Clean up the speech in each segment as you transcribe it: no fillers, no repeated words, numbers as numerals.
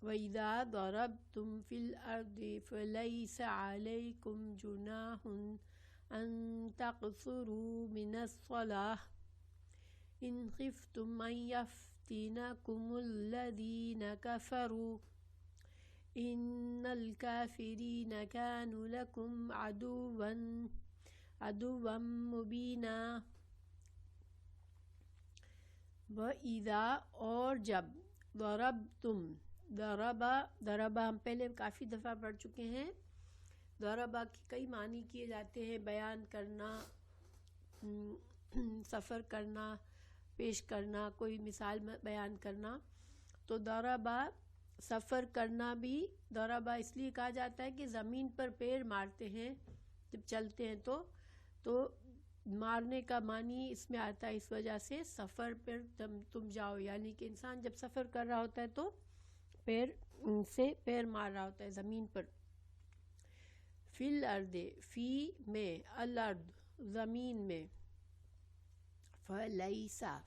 وَإِذَا ضَرَبْتُمْ فِي الْأَرْضِ فَلَيْسَ عَلَيْكُمْ جُنَاحٌ أَن تَقْصُرُوا مِنَ الصَّلَاةِ إِنْ خِفْتُمْ أَن يَفْتِنَكُمُ الَّذِينَ كَفَرُوا إِنَّ الْكَافِرِينَ كَانُوا لَكُمْ عَدُوًّا مُبِينًا۔ وَإِذَا اور جب ضربتم ضربہ ہم پہلے کافی دفعہ پڑھ چکے ہیں۔ ضربہ کی کئی معنی کیے جاتے ہیں، بیان کرنا، سفر کرنا، پیش کرنا، کوئی مثال بیان کرنا۔ تو ضربہ سفر کرنا بھی ضربہ اس لیے کہا جاتا ہے کہ زمین پر پیر مارتے ہیں جب چلتے ہیں تو مارنے کا معنی اس میں آتا ہے، اس وجہ سے سفر پر تم جاؤ، یعنی کہ انسان جب سفر کر رہا ہوتا ہے تو پیر مار رہا ہوتا ہے زمین پر۔ فی الارض فی میں، الارض زمین میں، فلیسا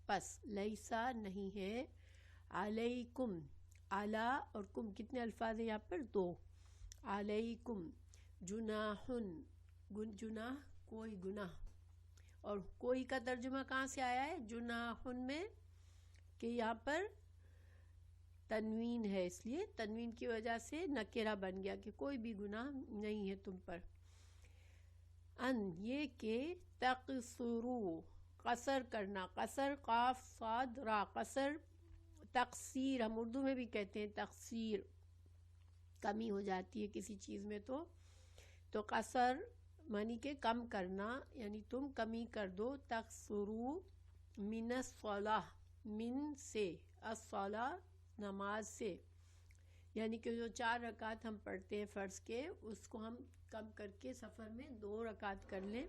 پس لیسا نہیں ہے، علیکم علی اور کم کتنے الفاظ ہیں یہاں پر؟ 2۔ علیکم جناح، جناح کوئی گناہ، اور کوئی کا ترجمہ کہاں سے آیا ہے؟ جناح میں، کہ یہاں پر تنوین ہے، اس لیے تنوین کی وجہ سے نکرہ بن گیا کہ کوئی بھی گناہ نہیں ہے تم پر۔ ان یہ کہ تقصروا قصر کرنا، قصر قاف صاد را، قصر تقصیر ہم اردو میں بھی کہتے ہیں، تقصیر کمی ہو جاتی ہے کسی چیز میں تو قصر معنی کہ کم کرنا، یعنی تم کمی کر دو۔ تقصروا من الصلاۃ، من سے، الصلاۃ نماز سے، یعنی کہ جو 4 رکعت ہم پڑھتے ہیں فرض کے، اس کو ہم کم کر کے سفر میں 2 رکعت کر لیں۔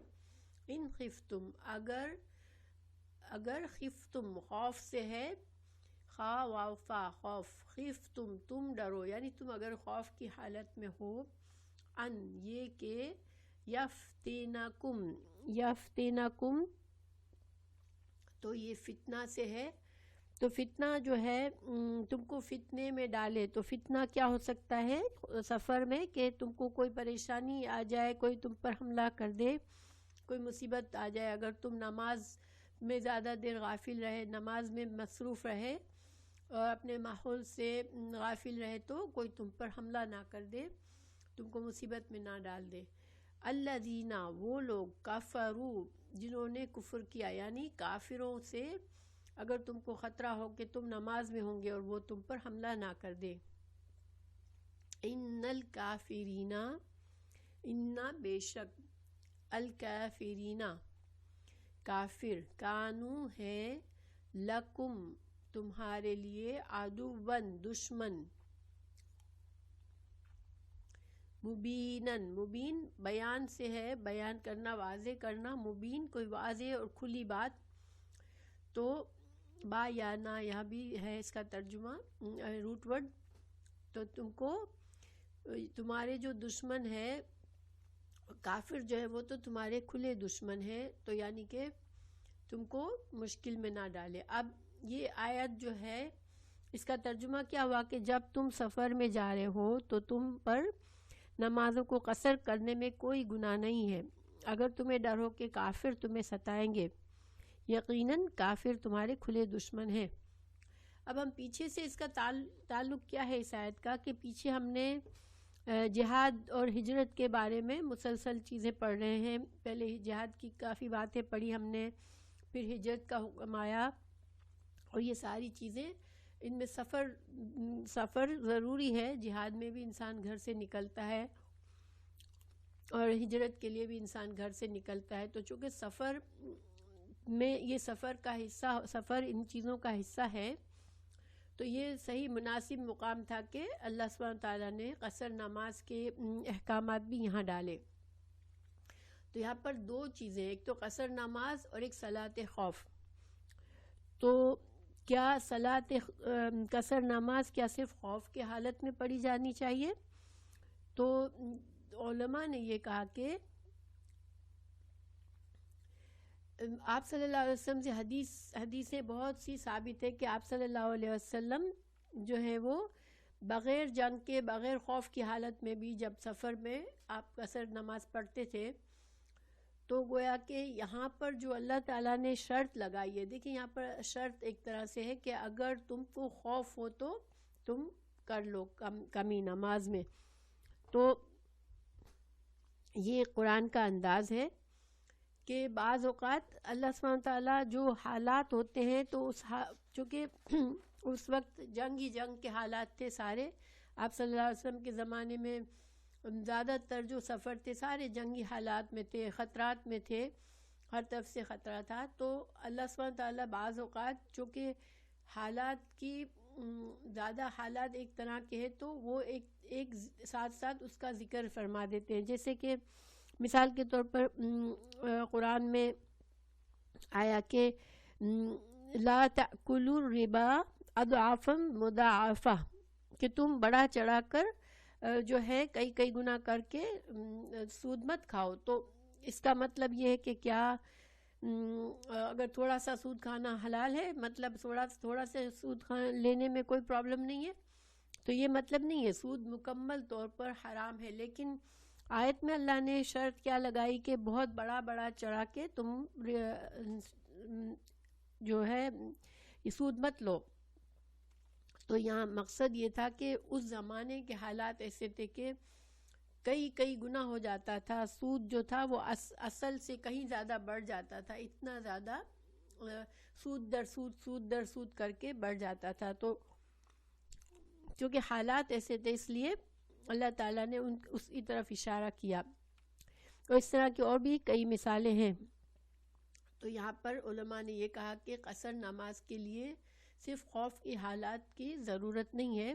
ان خفتم اگر خفتم خوف سے ہے، خا واو فا خوف، خفتم تم ڈرو، یعنی تم اگر خوف کی حالت میں ہو، ان یہ کہ یفتنکم تو یہ فتنہ سے ہے، تو فتنہ جو ہے تم کو فتنے میں ڈالے، تو فتنہ کیا ہو سکتا ہے سفر میں؟ کہ تم کو کوئی پریشانی آ جائے، کوئی تم پر حملہ کر دے، کوئی مصیبت آ جائے، اگر تم نماز میں زیادہ دیر غافل رہے، نماز میں مصروف رہے اور اپنے ماحول سے غافل رہے تو کوئی تم پر حملہ نہ کر دے، تم کو مصیبت میں نہ ڈال دے۔ الذین وہ لوگ، کفروا جنہوں نے کفر کیا، یعنی کافروں سے اگر تم کو خطرہ ہو کہ تم نماز میں ہوں گے اور وہ تم پر حملہ نہ کر دے۔ ان الکافرین، ان بے شک، الکافرین کافر، کانو ہے، لکم تمہارے لیے، عدوًا دشمن، مبینن مبین بیان سے ہے، بیان کرنا، واضح کرنا، مبین کوئی واضح اور کھلی بات۔ تو با یا نا یہاں بھی ہے اس کا ترجمہ، روٹ ورڈ، تو تم کو تمہارے جو دشمن ہے کافر جو ہے وہ تو تمہارے کھلے دشمن ہے، تو یعنی کہ تم کو مشکل میں نہ ڈالے۔ اب یہ آیت جو ہے اس کا ترجمہ کیا ہوا کہ جب تم سفر میں جا رہے ہو تو تم پر نمازوں کو قصر کرنے میں کوئی گناہ نہیں ہے، اگر تمہیں ڈر ہو کہ کافر تمہیں ستائیں گے، یقیناً کافر تمہارے کھلے دشمن ہیں۔ اب ہم پیچھے سے اس کا تعلق کیا ہے اس آیت کا، کہ پیچھے ہم نے جہاد اور ہجرت کے بارے میں مسلسل چیزیں پڑھ رہے ہیں، پہلے جہاد کی کافی باتیں پڑھی ہم نے، پھر ہجرت کا حکم آیا، اور یہ ساری چیزیں ان میں سفر ضروری ہے، جہاد میں بھی انسان گھر سے نکلتا ہے اور ہجرت کے لیے بھی انسان گھر سے نکلتا ہے، تو چونکہ سفر میں یہ سفر کا حصہ، سفر ان چیزوں کا حصہ ہے، تو یہ صحیح مناسب مقام تھا کہ اللہ سبحانہ تعالیٰ نے قصر نماز کے احکامات بھی یہاں ڈالے۔ تو یہاں پر 2 چیزیں، ایک تو قصر نماز اور ایک صلاۃ خوف۔ تو کیا قصر نماز کیا صرف خوف کے حالت میں پڑھی جانی چاہیے؟ تو علماء نے یہ کہا کہ آپ صلی اللہ علیہ وسلم سے حدیثیں بہت سی ثابت ہے کہ آپ صلی اللہ علیہ وسلم جو ہے وہ بغیر جنگ کے، بغیر خوف کی حالت میں بھی جب سفر میں آپ قصر نماز پڑھتے تھے، تو گویا کہ یہاں پر جو اللہ تعالیٰ نے شرط لگائی ہے، دیکھیں یہاں پر شرط ایک طرح سے ہے کہ اگر تم کو خوف ہو تو تم کر لو کمی نماز میں. تو یہ قرآن کا انداز ہے کہ بعض اوقات اللہ سبحانہ تعالیٰ جو حالات ہوتے ہیں تو چونکہ اس وقت جنگ کے حالات تھے سارے، آپ صلی اللہ علیہ وسلم کے زمانے میں زیادہ تر جو سفر تھے سارے جنگی حالات میں تھے، خطرات میں تھے، ہر طرف سے خطرہ تھا. تو اللہ سبحانہ تعالیٰ بعض اوقات چونکہ حالات کی زیادہ حالات ایک طرح کے ہیں تو وہ ایک ساتھ ساتھ اس کا ذکر فرما دیتے ہیں. جیسے کہ مثال کے طور پر قرآن میں آیا کہ لا تأکلوا الربا اضعافا مضاعفہ، کہ تم بڑا چڑھا کر جو ہے کئی گنا کر کے سود مت کھاؤ. تو اس کا مطلب یہ ہے کہ کیا اگر تھوڑا سا سود کھانا حلال ہے، مطلب تھوڑا سا سود لینے میں کوئی پرابلم نہیں ہے؟ تو یہ مطلب نہیں ہے، سود مکمل طور پر حرام ہے. لیکن آیت میں اللہ نے شرط کیا لگائی کہ بہت بڑا چڑھا کے تم جو ہے یہ سود مت لو. تو یہاں مقصد یہ تھا کہ اس زمانے کے حالات ایسے تھے کہ کئی گنا ہو جاتا تھا، سود جو تھا وہ اصل سے کہیں زیادہ بڑھ جاتا تھا، اتنا زیادہ سود در سود کر کے بڑھ جاتا تھا. تو کیونکہ حالات ایسے تھے اس لیے اللہ تعالیٰ نے اسی طرف اشارہ کیا. تو اس طرح کی اور بھی کئی مثالیں ہیں. تو یہاں پر علماء نے یہ کہا کہ قصر نماز کے لیے صرف خوف کی حالات کی ضرورت نہیں ہے،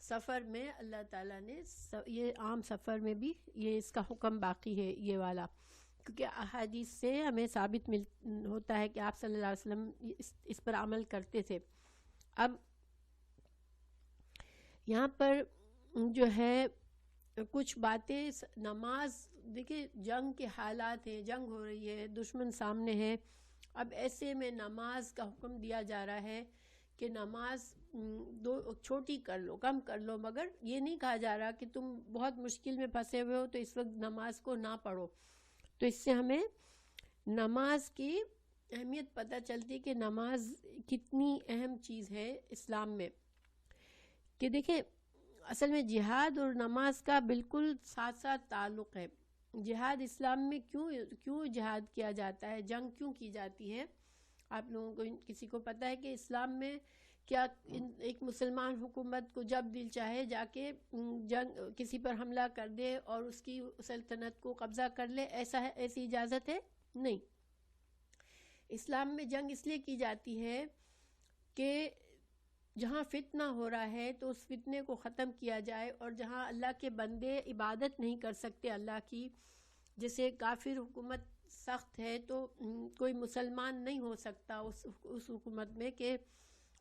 سفر میں اللہ تعالیٰ نے یہ عام سفر میں بھی یہ اس کا حکم باقی ہے یہ والا، کیونکہ احادیث سے ہمیں ثابت ہوتا ہے کہ آپ صلی اللہ علیہ وسلم اس پر عمل کرتے تھے. اب یہاں پر جو ہے کچھ باتیں نماز، دیکھیں جنگ کے حالات ہیں، جنگ ہو رہی ہے، دشمن سامنے ہے. اب ایسے میں نماز کا حکم دیا جا رہا ہے کہ نماز چھوٹی کر لو، کم کر لو، مگر یہ نہیں کہا جا رہا کہ تم بہت مشکل میں پھنسے ہوئے ہو تو اس وقت نماز کو نہ پڑھو. تو اس سے ہمیں نماز کی اہمیت پتہ چلتی کہ نماز کتنی اہم چیز ہے اسلام میں. کہ دیکھیں اصل میں جہاد اور نماز کا بالکل ساتھ ساتھ تعلق ہے. جہاد اسلام میں کیوں جہاد کیا جاتا ہے، جنگ کیوں کی جاتی ہے؟ آپ لوگوں کو کسی کو پتہ ہے کہ اسلام میں کیا ایک مسلمان حکومت کو جب دل چاہے جا کے جنگ کسی پر حملہ کر دے اور اس کی سلطنت کو قبضہ کر لے، ایسی اجازت ہے؟ نہیں. اسلام میں جنگ اس لیے کی جاتی ہے کہ جہاں فتنہ ہو رہا ہے تو اس فتنے کو ختم کیا جائے، اور جہاں اللہ کے بندے عبادت نہیں کر سکتے اللہ کی، جیسے کافر حکومت سخت ہے تو کوئی مسلمان نہیں ہو سکتا اس حکومت میں کہ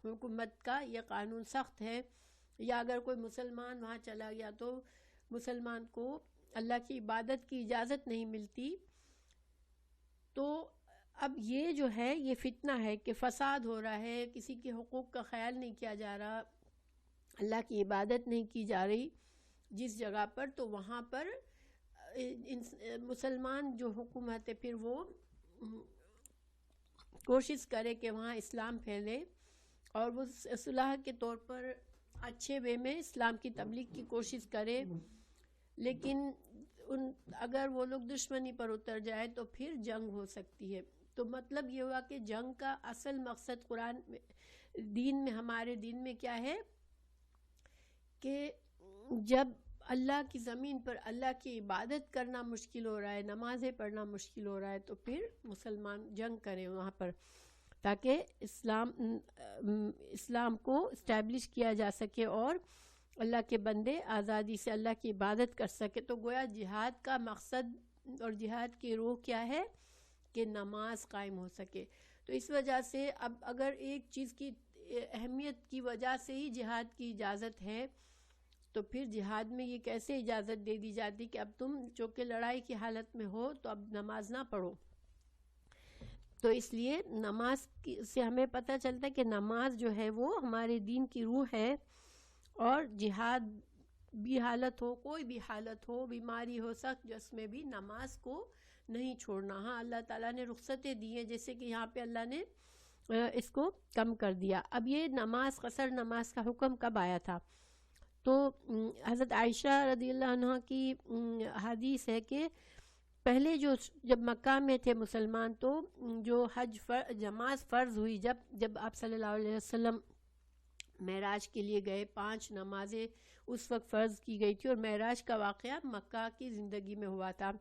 حکومت کا یہ قانون سخت ہے، یا اگر کوئی مسلمان وہاں چلا گیا تو مسلمان کو اللہ کی عبادت کی اجازت نہیں ملتی. تو اب یہ جو ہے یہ فتنہ ہے کہ فساد ہو رہا ہے، کسی کے حقوق کا خیال نہیں کیا جا رہا، اللہ کی عبادت نہیں کی جا رہی جس جگہ پر، تو وہاں پر مسلمان جو حکومت ہے پھر وہ کوشش کرے کہ وہاں اسلام پھیلے اور وہ صلاح کے طور پر اچھے وے میں اسلام کی تبلیغ کی کوشش کرے. لیکن اگر وہ لوگ دشمنی پر اتر جائے تو پھر جنگ ہو سکتی ہے. تو مطلب یہ ہوا کہ جنگ کا اصل مقصد قرآن دین میں، ہمارے دین میں کیا ہے کہ جب اللہ کی زمین پر اللہ کی عبادت کرنا مشکل ہو رہا ہے، نمازیں پڑھنا مشکل ہو رہا ہے، تو پھر مسلمان جنگ کریں وہاں پر تاکہ اسلام کو اسٹیبلش کیا جا سکے اور اللہ کے بندے آزادی سے اللہ کی عبادت کر سکے. تو گویا جہاد کا مقصد اور جہاد کی روح کیا ہے کہ نماز قائم ہو سکے. تو اس وجہ سے اب اگر ایک چیز کی اہمیت کی وجہ سے ہی جہاد کی اجازت ہے تو پھر جہاد میں یہ کیسے اجازت دے دی جاتی کہ اب تم چونکہ لڑائی کی حالت میں ہو تو اب نماز نہ پڑھو. تو اس لیے نماز سے ہمیں پتہ چلتا ہے کہ نماز جو ہے وہ ہمارے دین کی روح ہے اور جہاد بھی حالت ہو، کوئی بھی حالت ہو، بیماری ہو، سخت جس میں بھی نماز کو نہیں چھوڑنا. ہاں اللہ تعالیٰ نے رخصتیں دی ہیں، جیسے کہ یہاں پہ اللہ نے اس کو کم کر دیا. اب یہ نماز، قصر نماز کا حکم کب آیا تھا؟ تو حضرت عائشہ رضی اللہ عنہ کی حدیث ہے کہ پہلے جب مکہ میں تھے مسلمان، تو جو نماز فرض ہوئی، جب آپ صلی اللہ علیہ وسلم معراج کے لیے گئے، 5 نمازیں اس وقت فرض کی گئی تھی، اور معراج کا واقعہ مکہ کی زندگی میں ہوا تھا.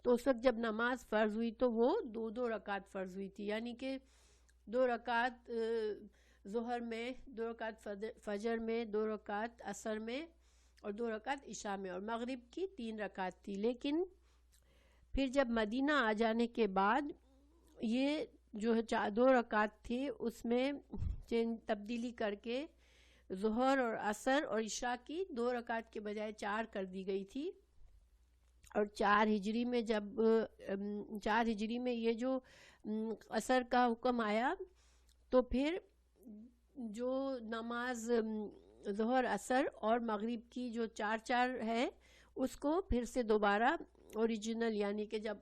تو اس وقت جب نماز فرض ہوئی تو وہ 2 رکعت فرض ہوئی تھی، یعنی کہ 2 رکعت ظہر میں، 2 رکعت فجر میں، 2 رکعت عصر میں، اور 2 رکعت عشاء میں، اور مغرب کی 3 رکعت تھی. لیکن پھر جب مدینہ آ جانے کے بعد یہ جو 2 رکعت تھی اس میں تبدیلی کر کے ظہر اور عصر اور عشاء کی 2 رکعت کے بجائے 4 کر دی گئی تھی. اور 4 ہجری میں جب 4 ہجری میں یہ جو عصر کا حکم آیا، تو پھر جو نماز ظہر عصر اور مغرب کی جو 4 ہے، اس کو پھر سے دوبارہ اوریجنل، یعنی کہ جب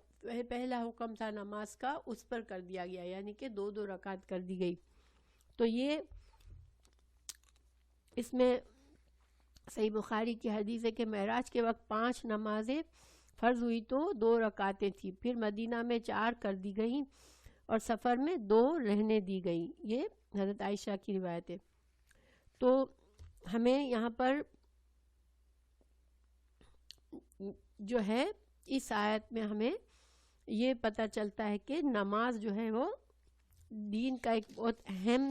پہلا حکم تھا نماز کا، اس پر کر دیا گیا، یعنی کہ 2 رکعت کر دی گئی. تو یہ اس میں صحیح بخاری کی حدیث ہے کہ معراج کے وقت 5 نمازیں فرض ہوئی تو 2 رکعتیں تھیں، پھر مدینہ میں 4 کر دی گئیں، اور سفر میں 2 رہنے دی گئیں. یہ حضرت عائشہ کی روایت ہے. تو ہمیں یہاں پر جو ہے اس آیت میں ہمیں یہ پتہ چلتا ہے کہ نماز جو ہے وہ دین کا ایک بہت اہم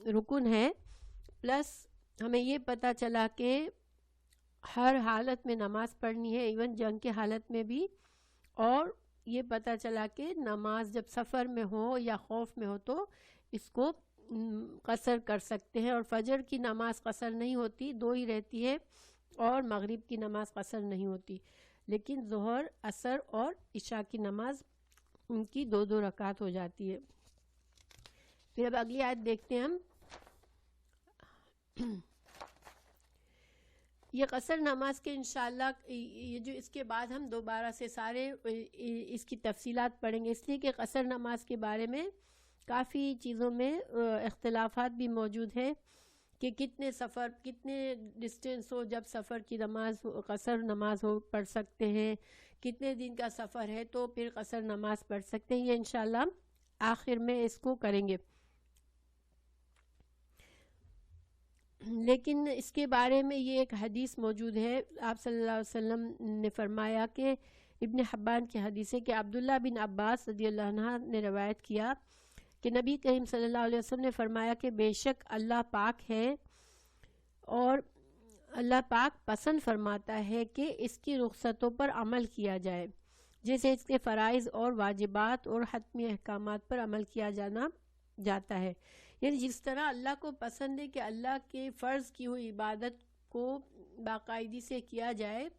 رکن ہے. پلس ہمیں یہ پتہ چلا کہ ہر حالت میں نماز پڑھنی ہے، ایون جنگ کے حالت میں بھی. اور یہ پتہ چلا کہ نماز جب سفر میں ہو یا خوف میں ہو تو اس کو قصر کر سکتے ہیں. اور فجر کی نماز قصر نہیں ہوتی، 2 ہی رہتی ہے، اور مغرب کی نماز قصر نہیں ہوتی. لیکن ظہر، عصر اور عشاء کی نماز ان کی 2 رکعت ہو جاتی ہے. پھر اب اگلی آیت دیکھتے ہیں ہم. یہ قصر نماز کے انشاءاللہ یہ جو اس کے بعد ہم دوبارہ سے سارے اس کی تفصیلات پڑھیں گے، اس لیے کہ قصر نماز کے بارے میں کافی چیزوں میں اختلافات بھی موجود ہیں کہ کتنے ڈسٹینس ہو جب سفر کی نماز قصر نماز ہو پڑھ سکتے ہیں، کتنے دن کا سفر ہے تو پھر قصر نماز پڑھ سکتے ہیں. یہ انشاءاللہ آخر میں اس کو کریں گے. لیکن اس کے بارے میں یہ ایک حدیث موجود ہے، آپ صلی اللہ علیہ وسلم نے فرمایا کہ ابن حبان کی حدیث ہے کہ عبداللہ بن عباس رضی اللہ عنہ نے روایت کیا کہ نبی کریم صلی اللہ علیہ وسلم نے فرمایا کہ بے شک اللہ پاک ہے، اور اللہ پاک پسند فرماتا ہے کہ اس کی رخصتوں پر عمل کیا جائے، جیسے اس کے فرائض اور واجبات اور حتمی احکامات پر عمل کیا جاتا ہے. یعنی جس طرح اللہ کو پسند ہے کہ اللہ کے فرض کی ہوئی عبادت کو باقاعدگی سے کیا جائے،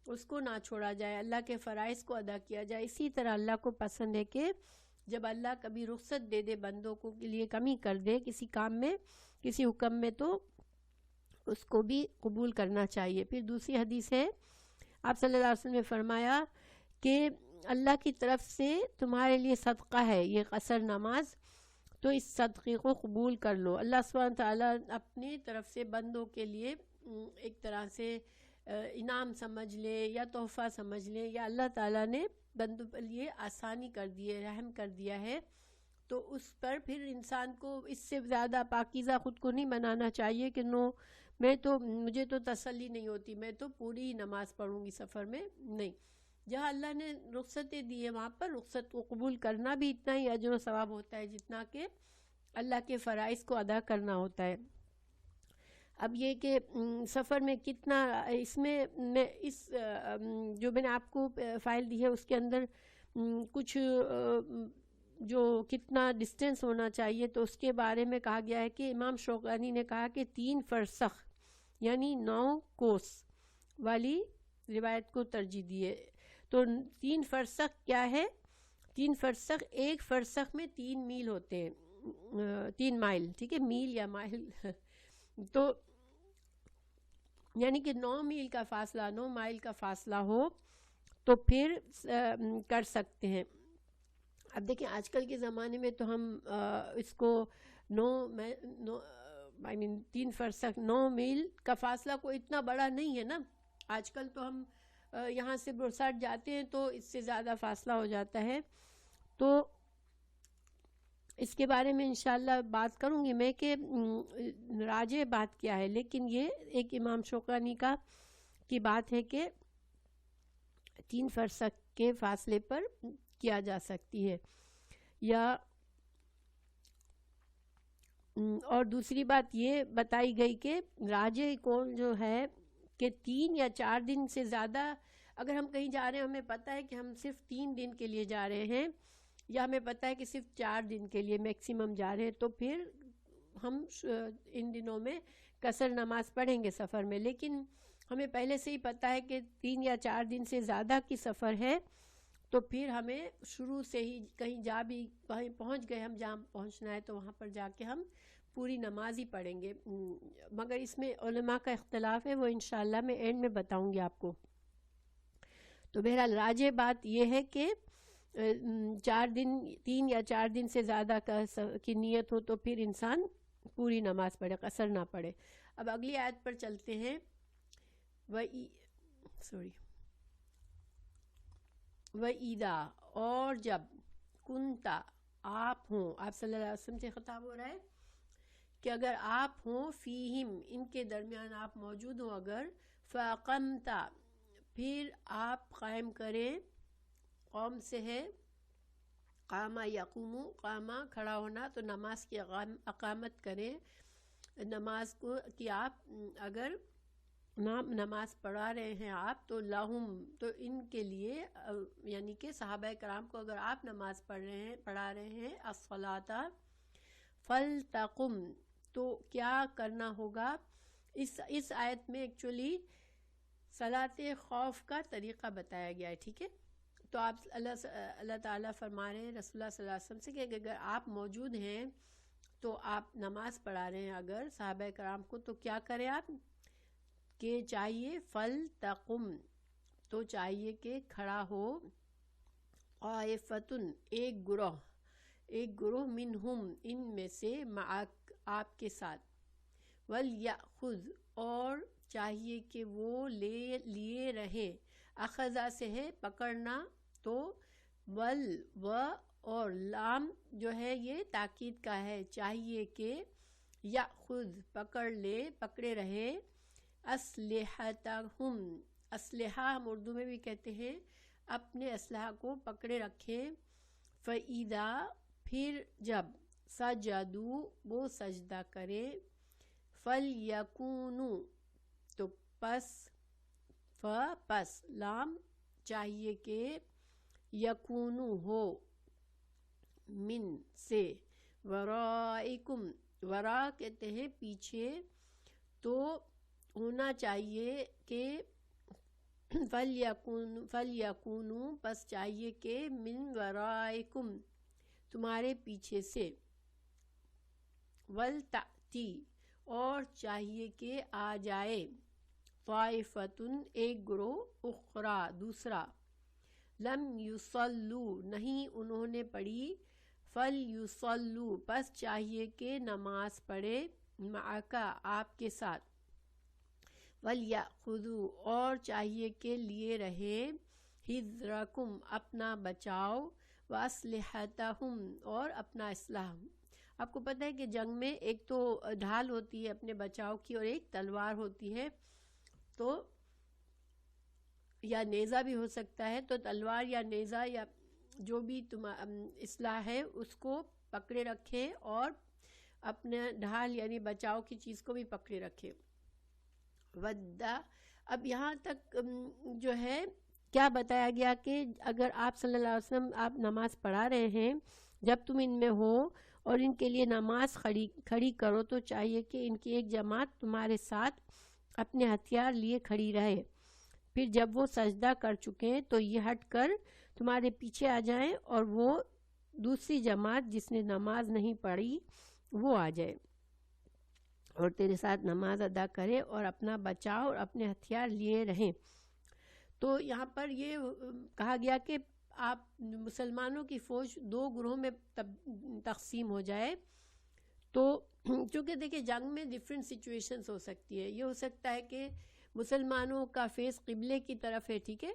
اس کو نہ چھوڑا جائے، اللہ کے فرائض کو ادا کیا جائے، اسی طرح اللہ کو پسند ہے کہ جب اللہ کبھی رخصت دے دے بندوں کو کے لیے، کمی کر دے کسی کام میں، کسی حکم میں، تو اس کو بھی قبول کرنا چاہیے. پھر دوسری حدیث ہے، آپ صلی اللہ علیہ وسلم نے فرمایا کہ اللہ کی طرف سے تمہارے لیے صدقہ ہے یہ قصر نماز، تو اس صدقے کو قبول کر لو. اللہ سبحانہ تعالیٰ اپنی طرف سے بندوں کے لیے ایک طرح سے انعام سمجھ لے یا تحفہ سمجھ لے، یا اللہ تعالیٰ نے بندوں پر لیے آسانی کر دی ہے، رحم کر دیا ہے، تو اس پر پھر انسان کو اس سے زیادہ پاکیزہ خود کو نہیں بنانا چاہیے کہ نو مجھے تو تسلی نہیں ہوتی، میں تو پوری ہی نماز پڑھوں گی سفر میں. نہیں، جہاں اللہ نے رخصتیں دی ہے وہاں پر رخصت کو قبول کرنا بھی اتنا ہی اجر و ثواب ہوتا ہے جتنا کہ اللہ کے فرائض کو ادا کرنا ہوتا ہے. اب یہ کہ سفر میں کتنا، اس میں جو میں نے آپ کو فائل دی ہے اس کے اندر کچھ جو کتنا ڈسٹینس ہونا چاہیے تو اس کے بارے میں کہا گیا ہے کہ امام شوکانی نے کہا کہ 3 فرسخ یعنی 9 کوس والی روایت کو ترجیح دی ہے. تو 3 فرسخ کیا ہے؟ 3 فرسخ، ایک فرسخ میں 3 میل ہوتے ہیں، 3 مائل، ٹھیک ہے، میل یا مائل تو یعنی کہ 9 میل کا فاصلہ، 9 مائل کا فاصلہ ہو تو پھر کر سکتے ہیں. اب دیکھیں آج کل کے زمانے میں تو ہم اس کو 3 فرسخ 9 میل کا فاصلہ کوئی اتنا بڑا نہیں ہے نا. آج کل تو ہم یہاں سے بورساٹ جاتے ہیں تو اس سے زیادہ فاصلہ ہو جاتا ہے. تو اس کے بارے میں انشاءاللہ بات کروں گی میں کہ راجع بات کیا ہے، لیکن یہ ایک امام شوکانی کی بات ہے کہ 3 فرسخ کے فاصلے پر کیا جا سکتی ہے. یا اور دوسری بات یہ بتائی گئی کہ راجع کون جو ہے کہ 3 یا 4 دن سے زیادہ اگر ہم کہیں جا رہے ہیں، ہمیں پتہ ہے کہ ہم صرف 3 دن کے لیے جا رہے ہیں یا ہمیں پتہ ہے کہ صرف 4 دن کے لیے میکسیمم جا رہے ہیں، تو پھر ہم ان دنوں میں قصر نماز پڑھیں گے سفر میں. لیکن ہمیں پہلے سے ہی پتہ ہے کہ 3 یا 4 دن سے زیادہ کی سفر ہے تو پھر ہمیں شروع سے ہی کہیں پہنچ گئے، ہم جہاں پہنچنا ہے تو وہاں پر جا کے ہم پوری نماز ہی پڑھیں گے. مگر اس میں علماء کا اختلاف ہے، وہ انشاءاللہ میں اینڈ میں بتاؤں گی آپ کو. تو بہرحال راجع بات یہ ہے کہ 3 یا 4 دن سے زیادہ کی نیت ہو تو پھر انسان پوری نماز پڑھے، قصر نہ پڑھے. اب اگلی آیت پر چلتے ہیں. وَإِذَا اور جب كُنْتَ آپ ہوں، آپ صلی اللہ علیہ وسلم سے خطاب ہو رہا ہے کہ اگر آپ ہوں فیہم ان کے درمیان آپ موجود ہوں، اگر فَأَقَمْتَ پھر آپ قائم کریں، قوم سے ہے قامہ یقوم، قامہ کھڑا ہونا، تو نماز کی اقامت کریں، نماز کو کہ آپ اگر نماز پڑھا رہے ہیں آپ تو لہم تو ان کے لیے یعنی کہ صحابہ کرام کو اگر آپ نماز پڑھا رہے ہیں الصلاۃ فلتقم تو کیا کرنا ہوگا. اس آیت میں ایکچولی صلاۃ خوف کا طریقہ بتایا گیا ہے، ٹھیک ہے. تو آپ اللہ تعالیٰ فرما رہے ہیں رسول اللہ صلی اللہ علیہ وسلم سے کہ اگر آپ موجود ہیں تو آپ نماز پڑھا رہے ہیں اگر صحابہ کرام کو، تو کیا کریں آپ کہ چاہیے فلتقم تو چاہیے کہ کھڑا ہو، طائفتن ایک گروہ منہم ان میں سے معک آپ کے ساتھ، ولیأخذ اور چاہیے کہ وہ لیے رہے، اخذا سے ہے پکڑنا، تو و اور لام جو ہے یہ تاکید کا ہے، چاہیے کہ یأخذ پکڑے رہے اسلحتہم، اسلحہ ہم اردو میں بھی کہتے ہیں، اپنے اسلحہ کو پکڑے رکھیں. فَإِذَا پھر جب سجدوا وہ سجدہ کریں، فَلْيَكُونُوا تو پس لام چاہیے کہ یکونو ہو من سے، ورائکم ورا کہتے ہیں پیچھے، تو ہونا چاہیے کہ فَلْيَكُونُوا پس چاہیے کہ من ورائکم تمہارے پیچھے سے، وَلْتَأْتِي اور چاہیے کہ آ جائے، طائفتن ایک گروہ، اخرى دوسرا، لم یصلوا نہیں انہوں نے پڑھی، فَلْيُصَلُّوا پس چاہیے کہ نماز پڑھے، معک آپ کے ساتھ، وَلْيَأْخُذُوا اور چاہیے کہ لیے رہے، حِذْرَکُمْ اپنا بچاؤ، وَأَسْلِحَتَہُمْ اور اپنا اسلحہ. آپ کو پتہ ہے کہ جنگ میں ایک تو ڈھال ہوتی ہے اپنے بچاؤ کی اور ایک تلوار ہوتی ہے، تو یا نیزہ بھی ہو سکتا ہے، تو تلوار یا نیزہ یا جو بھی اسلحہ ہے اس کو پکڑے رکھیں اور اپنے ڈھال یعنی بچاؤ کی چیز کو بھی پکڑے رکھیں. اب یہاں تک جو ہے کیا بتایا گیا کہ اگر آپ صلی اللہ علیہ وسلم آپ نماز پڑھا رہے ہیں، جب تم ان میں ہو اور ان کے لیے نماز کھڑی کرو تو چاہیے کہ ان کی ایک جماعت تمہارے ساتھ اپنے ہتھیار لیے کھڑی رہے، پھر جب وہ سجدہ کر چکے تو یہ ہٹ کر تمہارے پیچھے آ جائیں اور وہ دوسری جماعت جس نے نماز نہیں پڑھی وہ آ جائے اور تیرے ساتھ نماز ادا کرے اور اپنا بچاؤ اور اپنے ہتھیار لیے رہیں. تو یہاں پر یہ کہا گیا کہ آپ مسلمانوں کی فوج 2 گروہوں میں تقسیم ہو جائے. تو چونکہ دیکھیں جنگ میں ڈفرینٹ سچویشنز ہو سکتی ہے. یہ ہو سکتا ہے کہ مسلمانوں کا فیس قبلے کی طرف ہے, ٹھیک ہے,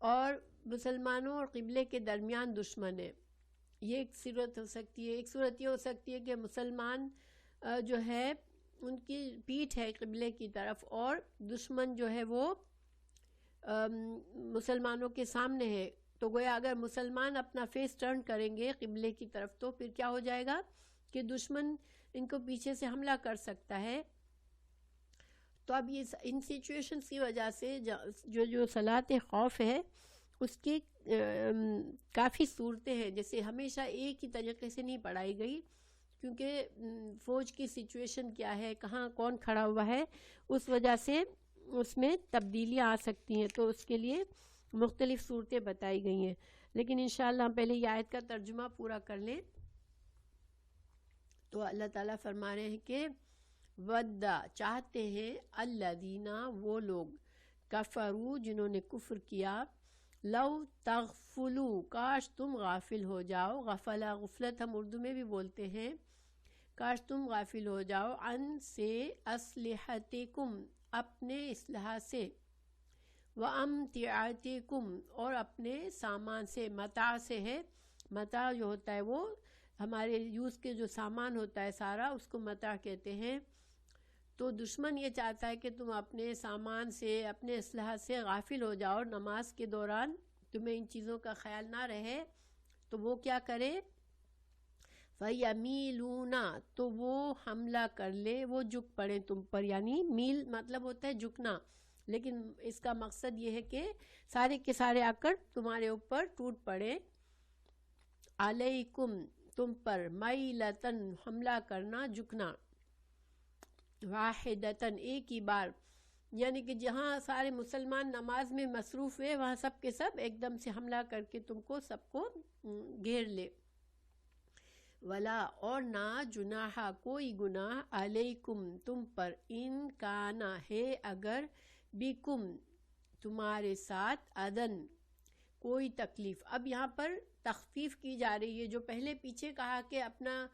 اور مسلمانوں اور قبلے کے درمیان دشمن ہے. یہ ایک صورت ہو سکتی ہے. ایک صورت یہ ہو سکتی ہے کہ مسلمان جو ہے ان کی پیٹھ ہے قبلے کی طرف اور دشمن جو ہے وہ مسلمانوں کے سامنے ہے. تو گویا اگر مسلمان اپنا فیس ٹرن کریں گے قبلے کی طرف تو پھر کیا ہو جائے گا کہ دشمن ان کو پیچھے سے حملہ کر سکتا ہے. تو اب یہ ان سچویشنز کی وجہ سے جو صلاۃ خوف ہے اس کی کافی صورتیں ہیں. جیسے ہمیشہ ایک ہی طریقے سے نہیں پڑھائی گئی کیونکہ فوج کی سچویشن کیا ہے, کہاں کون کھڑا ہوا ہے, اس وجہ سے اس میں تبدیلیاں آ سکتی ہیں. تو اس کے لیے مختلف صورتیں بتائی گئی ہیں. لیکن انشاءاللہ ہم پہلے یہ آیت کا ترجمہ پورا کر لیں. تو اللہ تعالیٰ فرما رہے ہیں کہ وَدَّ چاہتے ہیں الَّذِينَ وہ لوگ کفروا جنہوں نے کفر کیا, لو تغفلوا کاش تم غافل ہو جاؤ. غفلا غفلت ہم اردو میں بھی بولتے ہیں. کاش تم غافل ہو جاؤ عن سے اسلحتکم اپنے اسلحہ سے, وَأَمْتِعَتِكُمْ اور اپنے سامان سے. متاع سے ہے, متاع جو ہوتا ہے وہ ہمارے یوز کے جو سامان ہوتا ہے سارا اس کو متاع کہتے ہیں. تو دشمن یہ چاہتا ہے کہ تم اپنے سامان سے اپنے اسلحہ سے غافل ہو جاؤ, نماز کے دوران تمہیں ان چیزوں کا خیال نہ رہے. تو وہ کیا کرے, فَيَمِيلُونَ تو وہ حملہ کر لے, وہ جھک پڑے تم پر. یعنی میل مطلب ہوتا ہے جھکنا, لیکن اس کا مقصد یہ ہے کہ سارے کے سارے آ کر تمہارے اوپر ٹوٹ پڑے. علیکم تم پر, میلتن حملہ کرنا جھکنا, واحدتن ایک ہی بار. یعنی کہ جہاں سارے مسلمان نماز میں مصروف ہوئے وہاں سب کے سب ایک دم سے حملہ کر کے تم کو سب کو گھیر لے. ولا اور نہ جناح کوئی گناہ علیکم تم پر, ان کانا ہے اگر, بکم تمہارے ساتھ, اذن کوئی تکلیف. اب یہاں پر تخفیف کی جا رہی ہے. جو پہلے پیچھے کہا کہ اپنا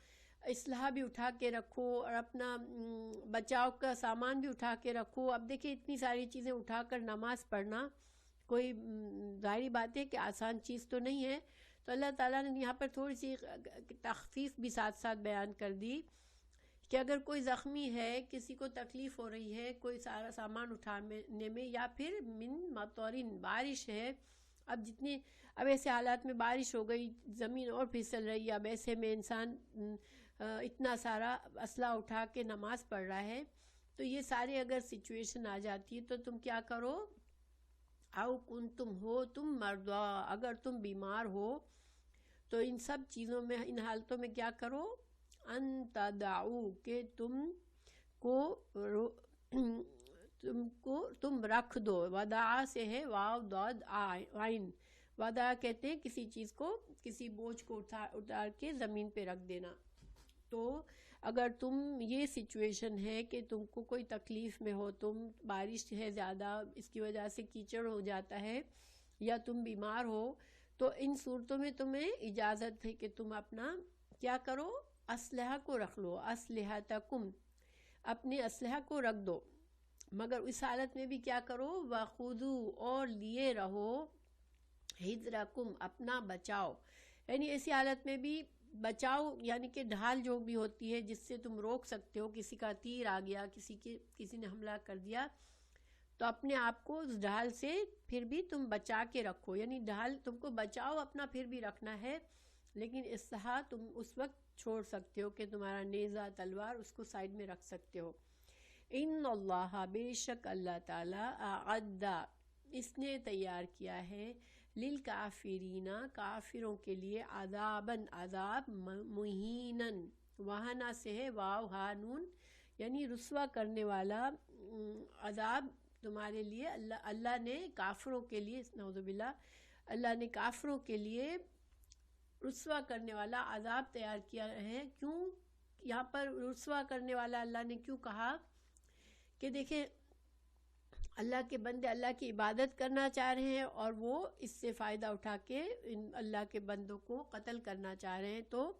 اسلحہ بھی اٹھا کے رکھو اور اپنا بچاؤ کا سامان بھی اٹھا کے رکھو. اب دیکھیں اتنی ساری چیزیں اٹھا کر نماز پڑھنا کوئی ظاہری بات ہے کہ آسان چیز تو نہیں ہے. تو اللہ تعالیٰ نے یہاں پر تھوڑی سی تخفیف بھی ساتھ ساتھ بیان کر دی کہ اگر کوئی زخمی ہے, کسی کو تکلیف ہو رہی ہے کوئی سارا سامان اٹھانے میں, یا پھر من مطورن بارش ہے. اب ایسے حالات میں بارش ہو گئی, زمین اور پھسل رہی ہے, اب ایسے میں انسان اتنا سارا اسلحہ اٹھا کے نماز پڑھ رہا ہے. تو یہ سارے اگر سچویشن آ جاتی ہے تو تم کیا کرو, او کنتم ہو تم مرضا اگر تم بیمار ہو, تو ان سب چیزوں میں ان حالتوں میں کیا کرو, ان تدعو کہ تم رکھ دو. ودعا سے ہے واو ضاد عین. وضع کہتے ہیں کسی چیز کو, کسی بوجھ کو اٹھا کے زمین پہ رکھ دینا. تو اگر تم یہ سچویشن ہے کہ تم کو کوئی تکلیف میں ہو, تم بارش ہے زیادہ اس کی وجہ سے کیچڑ ہو جاتا ہے, یا تم بیمار ہو, تو ان صورتوں میں تمہیں اجازت ہے کہ تم اپنا کیا کرو, اسلحہ کو رکھ لو. اسلحتکم اپنے اسلحہ کو رکھ دو. مگر اس حالت میں بھی کیا کرو, وخذو اور لیے رہو, حذرکم اپنا بچاؤ. یعنی ایسی حالت میں بھی بچاؤ, یعنی کہ ڈھال جو بھی ہوتی ہے جس سے تم روک سکتے ہو, کسی کا تیر آ گیا, کسی نے حملہ کر دیا, تو اپنے آپ کو اس ڈھال سے پھر بھی تم بچا کے رکھو. یعنی ڈھال تم کو بچاؤ اپنا پھر بھی رکھنا ہے, لیکن اسلحہ تم اس وقت چھوڑ سکتے ہو کہ تمہارا نیزہ تلوار اس کو سائڈ میں رکھ سکتے ہو. ان اللہ بے شک اللہ تعالیٰ, اعد اس نے تیار کیا ہے, للکافرین کافروں کے لیے, عذاباً عذاب, مہیناً وہانا سے ہے واو ہا نون, یعنی رسوا کرنے والا عذاب تمہارے لیے. اللہ نے کافروں کے لیے, نعوذ باللہ, اللہ نے کافروں کے لیے رسوا کرنے والا عذاب تیار کیا ہے. کیوں یہاں پر رسوا کرنے والا اللہ نے کیوں کہا؟ کہ دیکھیں اللہ کے بندے اللہ کی عبادت کرنا چاہ رہے ہیں اور وہ اس سے فائدہ اٹھا کے اللہ کے بندوں کو قتل کرنا چاہ رہے ہیں، تو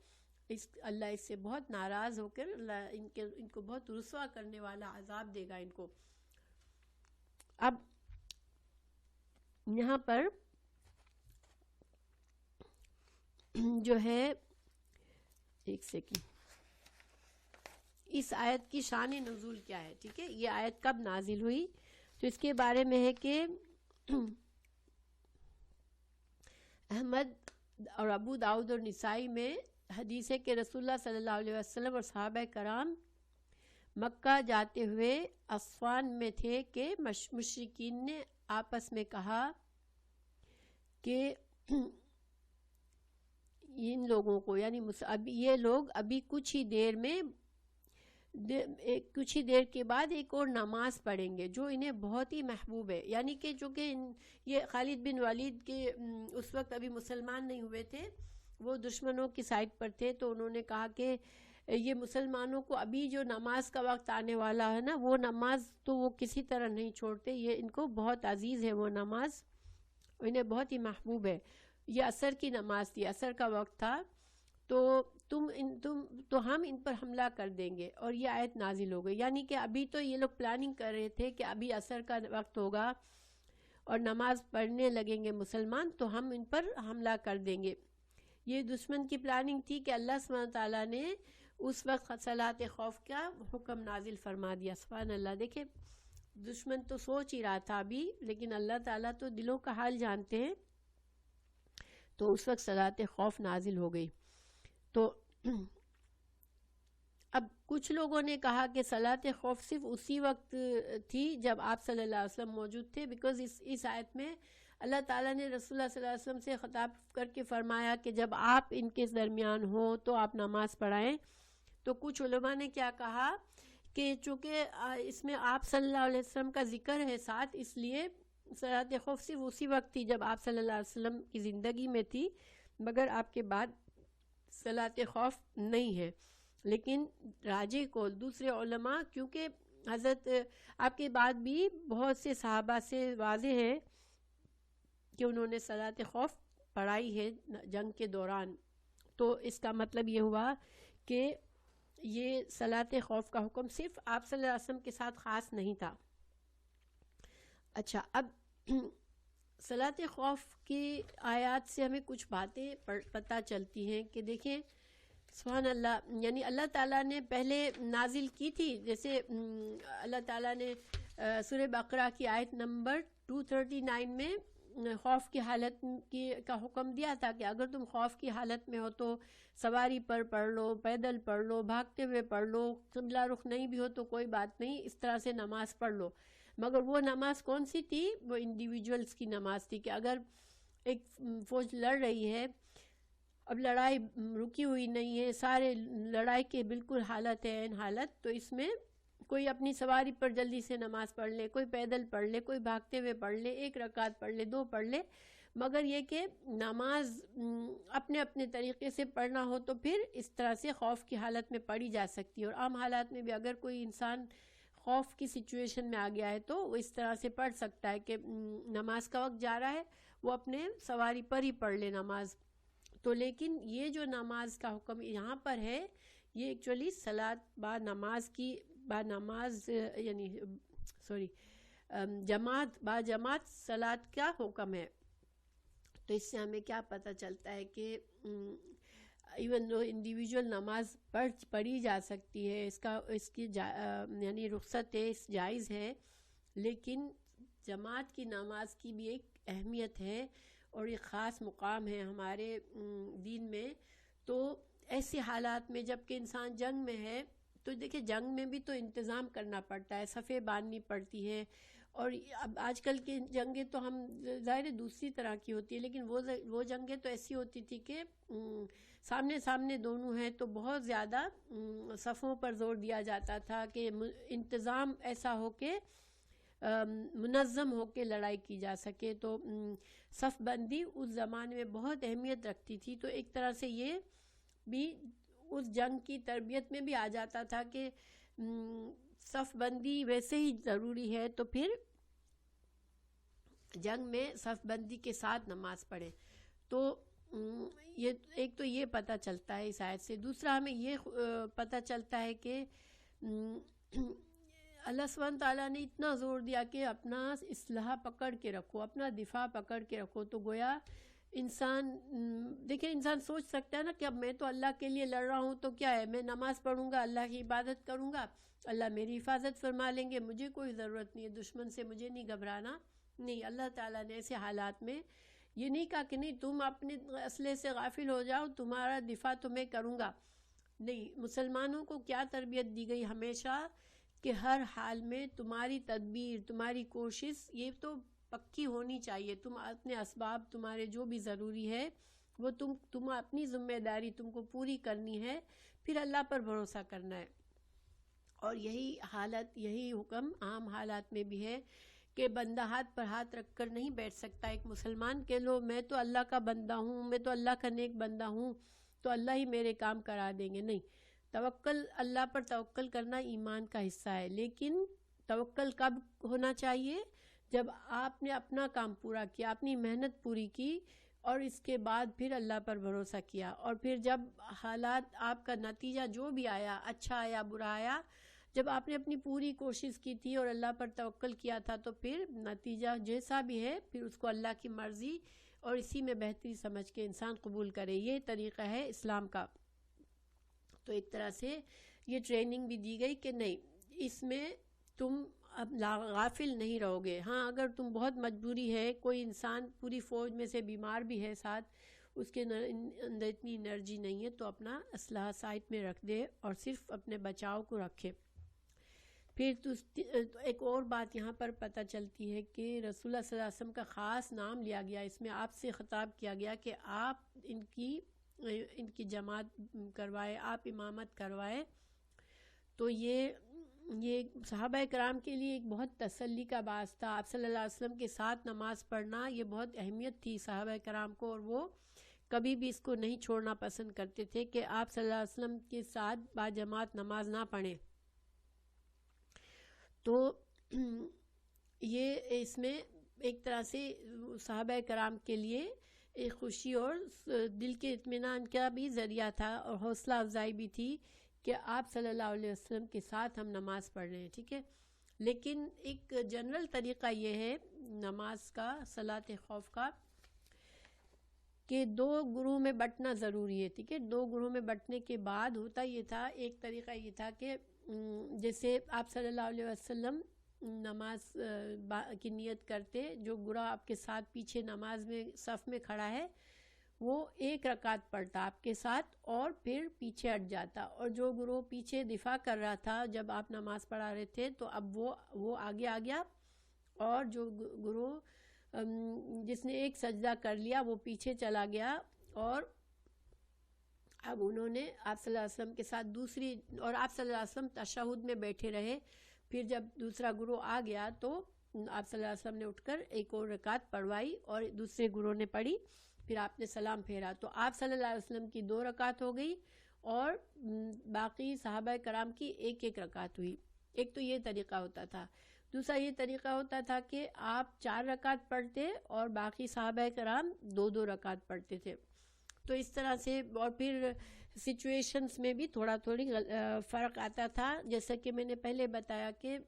اللہ اس سے بہت ناراض ہو کر اللہ ان کو بہت رسوا کرنے والا عذاب دے گا ان کو. اب یہاں پر جو ہے ایک سیکنڈ، اس آیت کی شان نزول کیا ہے؟ ٹھیک ہے، یہ آیت کب نازل ہوئی؟ تو اس کے بارے میں ہے کہ احمد اور ابو داؤد اور نسائی میں حدیث ہے کہ رسول اللہ صلی اللہ علیہ وسلم اور صحابہ کرام مکہ جاتے ہوئے اصفان میں تھے کہ مشرکین نے آپس میں کہا کہ ان لوگوں کو یعنی یہ لوگ ابھی کچھ ہی دیر کے بعد ایک اور نماز پڑھیں گے جو انہیں بہت ہی محبوب ہے. یعنی کہ چونکہ یہ خالد بن ولید کے اس وقت ابھی مسلمان نہیں ہوئے تھے، وہ دشمنوں کی سائڈ پر تھے، تو انہوں نے کہا کہ یہ مسلمانوں کو ابھی جو نماز کا وقت آنے والا ہے نا، وہ نماز تو وہ کسی طرح نہیں چھوڑتے، یہ ان کو بہت عزیز ہے، وہ نماز انہیں بہت ہی محبوب ہے. یہ عصر کی نماز تھی، عصر کا وقت تھا، تو ہم ان پر حملہ کر دیں گے، اور یہ آیت نازل ہو گئی. یعنی کہ ابھی تو یہ لوگ پلاننگ کر رہے تھے کہ ابھی عصر کا وقت ہوگا اور نماز پڑھنے لگیں گے مسلمان، تو ہم ان پر حملہ کر دیں گے. یہ دشمن کی پلاننگ تھی کہ اللہ سبحانہ تعالیٰ نے اس وقت صلاۃ خوف کا حکم نازل فرما دیا. سبحان اللہ. دیکھیں دشمن تو سوچ ہی رہا تھا ابھی، لیکن اللہ تعالیٰ تو دلوں کا حال جانتے ہیں، تو اس وقت صلاۃ خوف نازل ہو گئی. تو اب کچھ لوگوں نے کہا کہ صلاۃ خوف صرف اسی وقت تھی جب آپ صلی اللہ علیہ وسلم موجود تھے، بیکاز اس آیت میں اللہ تعالیٰ نے رسول اللہ صلی اللہ علیہ وسلم سے خطاب کر کے فرمایا کہ جب آپ ان کے درمیان ہو تو آپ نماز پڑھائیں. تو کچھ علماء نے کیا کہا کہ چونکہ اس میں آپ صلی اللہ علیہ وسلم کا ذکر ہے ساتھ، اس لیے صلاۃ خوف صرف اسی وقت تھی جب آپ صلی اللہ علیہ وسلم کی زندگی میں تھی، مگر آپ کے بعد صلاۃ خوف نہیں ہے. لیکن راجح قول دوسرے علماء، کیونکہ حضرت آپ کے بعد بھی بہت سے صحابہ سے واضح ہے کہ انہوں نے صلاۃ خوف پڑھائی ہے جنگ کے دوران، تو اس کا مطلب یہ ہوا کہ یہ صلاۃ خوف کا حکم صرف آپ صلی اللہ علیہ وسلم کے ساتھ خاص نہیں تھا. اچھا، اب صلاۃ خوف کی آیات سے ہمیں کچھ باتیں پتہ چلتی ہیں کہ دیکھیں سبحان اللہ، یعنی اللہ تعالیٰ نے پہلے نازل کی تھی، جیسے اللہ تعالیٰ نے سورہ بقرہ کی آیت نمبر 239 میں خوف کی حالت کا حکم دیا تھا کہ اگر تم خوف کی حالت میں ہو تو سواری پر پڑھ لو، پیدل پڑھ لو، بھاگتے ہوئے پڑھ لو، قبلہ رخ نہیں بھی ہو تو کوئی بات نہیں، اس طرح سے نماز پڑھ لو. مگر وہ نماز کون سی تھی؟ وہ انڈیویجولز کی نماز تھی کہ اگر ایک فوج لڑ رہی ہے، اب لڑائی رکی ہوئی نہیں ہے، سارے لڑائی کے بالکل حالت ہے ان حالت، تو اس میں کوئی اپنی سواری پر جلدی سے نماز پڑھ لے، کوئی پیدل پڑھ لے، کوئی بھاگتے ہوئے پڑھ لے، 1 رکعت پڑھ لے، 2 پڑھ لے، مگر یہ کہ نماز اپنے اپنے طریقے سے پڑھنا ہو تو پھر اس طرح سے خوف کی حالت میں پڑھی جا سکتی ہے. اور عام حالات میں بھی اگر کوئی انسان خوف کی سچویشن میں آ گیا ہے تو وہ اس طرح سے پڑھ سکتا ہے کہ نماز کا وقت جا رہا ہے، وہ اپنے سواری پر ہی پڑھ لے نماز. تو لیکن یہ جو نماز کا حکم یہاں پر ہے، یہ ایکچولی صلاۃ با نماز یعنی جماعت صلاۃ کا حکم ہے. تو اس سے ہمیں کیا پتہ چلتا ہے کہ ایون دو انڈیویجول نماز پڑھی جا سکتی ہے، اس کی یعنی رخصت ہے، جائز ہے، لیکن جماعت کی نماز کی بھی ایک اہمیت ہے اور ایک خاص مقام ہے ہمارے دین میں. تو ایسے حالات میں جب کہ انسان جنگ میں ہے، تو دیکھیں جنگ میں بھی تو انتظام کرنا پڑتا ہے، صفیں باندھنی پڑتی ہے، اور اب آج کل کی جنگیں تو ہم ظاہر دوسری طرح کی ہوتی ہے، لیکن وہ جنگیں تو ایسی ہوتی تھی کہ سامنے دونوں ہیں تو بہت زیادہ صفوں پر زور دیا جاتا تھا کہ انتظام ایسا ہو کہ منظم ہو کے لڑائی کی جا سکے. تو صف بندی اس زمانے میں بہت اہمیت رکھتی تھی. تو ایک طرح سے یہ بھی اس جنگ کی تربیت میں بھی آ جاتا تھا کہ صف بندی ویسے ہی ضروری ہے تو پھر جنگ میں صف بندی کے ساتھ نماز پڑھیں. تو یہ ایک تو یہ پتہ چلتا ہے اس آیت سے. دوسرا ہمیں یہ پتہ چلتا ہے کہ اللہ سبحانہ تعالیٰ نے اتنا زور دیا کہ اپنا اسلحہ پکڑ کے رکھو، اپنا دفاع پکڑ کے رکھو. تو گویا انسان دیکھیں، انسان سوچ سکتا ہے نا کہ اب میں تو اللہ کے لیے لڑ رہا ہوں تو کیا ہے، میں نماز پڑھوں گا، اللہ کی عبادت کروں گا، اللہ میری حفاظت فرما لیں گے، مجھے کوئی ضرورت نہیں ہے، دشمن سے مجھے نہیں گھبرانا. نہیں، اللہ تعالیٰ نے ایسے حالات میں یہ نہیں کہا کہ نہیں تم اپنے اسلحے سے غافل ہو جاؤ، تمہارا دفاع تو میں کروں گا. نہیں، مسلمانوں کو کیا تربیت دی گئی ہمیشہ کہ ہر حال میں تمہاری تدبیر، تمہاری کوشش یہ تو پکی ہونی چاہیے. تم اپنے اسباب، تمہارے جو بھی ضروری ہے وہ تم اپنی ذمہ داری تم کو پوری کرنی ہے، پھر اللہ پر بھروسہ کرنا ہے. اور یہی حالت، یہی حکم عام حالات میں بھی ہے کہ بندہ ہاتھ پر ہاتھ رکھ کر نہیں بیٹھ سکتا ایک مسلمان کہ لو میں تو اللہ کا بندہ ہوں، میں تو اللہ کا نیک بندہ ہوں تو اللہ ہی میرے کام کرا دیں گے. نہیں، توکل، اللہ پر توکل کرنا ایمان کا حصہ ہے. لیکن توکل کب ہونا چاہیے؟ جب آپ نے اپنا کام پورا کیا، اپنی محنت پوری کی اور اس کے بعد پھر اللہ پر بھروسہ کیا. اور پھر جب حالات، آپ کا نتیجہ جو بھی آیا، اچھا آیا برا آیا، جب آپ نے اپنی پوری کوشش کی تھی اور اللہ پر توکل کیا تھا تو پھر نتیجہ جیسا بھی ہے پھر اس کو اللہ کی مرضی اور اسی میں بہتری سمجھ کے انسان قبول کرے. یہ طریقہ ہے اسلام کا. تو ایک طرح سے یہ ٹریننگ بھی دی گئی کہ نہیں، اس میں تم اب غافل نہیں رہو گے. ہاں، اگر تم بہت مجبوری ہے، کوئی انسان پوری فوج میں سے بیمار بھی ہے ساتھ، اس کے اندر اتنی انرجی نہیں ہے تو اپنا اسلحہ سائٹ میں رکھ دے اور صرف اپنے بچاؤ کو رکھے. پھر ایک اور بات یہاں پر پتہ چلتی ہے کہ رسول اللہ صلی اللہ علیہ وسلم کا خاص نام لیا گیا، اس میں آپ سے خطاب کیا گیا کہ آپ ان کی جماعت کروائے، آپ امامت کروائے. تو یہ صحابہ کرام کے لیے ایک بہت تسلی کا باعث تھا. آپ صلی اللہ علیہ وسلم کے ساتھ نماز پڑھنا یہ بہت اہمیت تھی صحابہ کرام کو، اور وہ کبھی بھی اس کو نہیں چھوڑنا پسند کرتے تھے کہ آپ صلی اللہ علیہ وسلم کے ساتھ با جماعت نماز نہ پڑھیں. تو یہ اس میں ایک طرح سے صحابہ کرام کے لیے ایک خوشی اور دل کے اطمینان کا بھی ذریعہ تھا اور حوصلہ افزائی بھی تھی کہ آپ صلی اللہ علیہ وسلم کے ساتھ ہم نماز پڑھ رہے ہیں. ٹھیک ہے، لیکن ایک جنرل طریقہ یہ ہے نماز کا، صلاۃ خوف کا، کہ 2 گروہ میں بٹنا ضروری ہے. ٹھیک ہے، 2 گروہ میں بٹنے کے بعد ہوتا یہ تھا، ایک طریقہ یہ تھا کہ جیسے آپ صلی اللہ علیہ وسلم نماز کی نیت کرتے، جو گروہ آپ کے ساتھ پیچھے نماز میں صف میں کھڑا ہے وہ 1 رکعت پڑھتا آپ کے ساتھ اور پھر پیچھے ہٹ جاتا، اور جو گروہ پیچھے دفاع کر رہا تھا جب آپ نماز پڑھا رہے تھے تو اب وہ آگے آ گیا، اور جو گروہ جس نے 1 سجدہ کر لیا وہ پیچھے چلا گیا، اور اب انہوں نے آپ صلی اللہ علیہ وسلم کے ساتھ اور آپ صلی اللہ علیہ وسلم تشہد میں بیٹھے رہے. پھر جب دوسرا گروہ آ گیا تو آپ صلی اللہ علیہ وسلم نے اٹھ کر 1 اور رکعت پڑھوائی اور دوسرے گروہ نے پڑھی، پھر آپ نے سلام پھیرا. تو آپ صلی اللہ علیہ وسلم کی 2 رکعت ہو گئی اور باقی صحابہ کرام کی 1 رکعت ہوئی. ایک تو یہ طریقہ ہوتا تھا. دوسرا یہ طریقہ ہوتا تھا کہ آپ 4 رکعت پڑھتے اور باقی صحابہ کرام 2 رکعت پڑھتے تھے. تو اس طرح سے، اور پھر سچویشنز میں بھی تھوڑی فرق آتا تھا، جیسا کہ میں نے پہلے بتایا کہ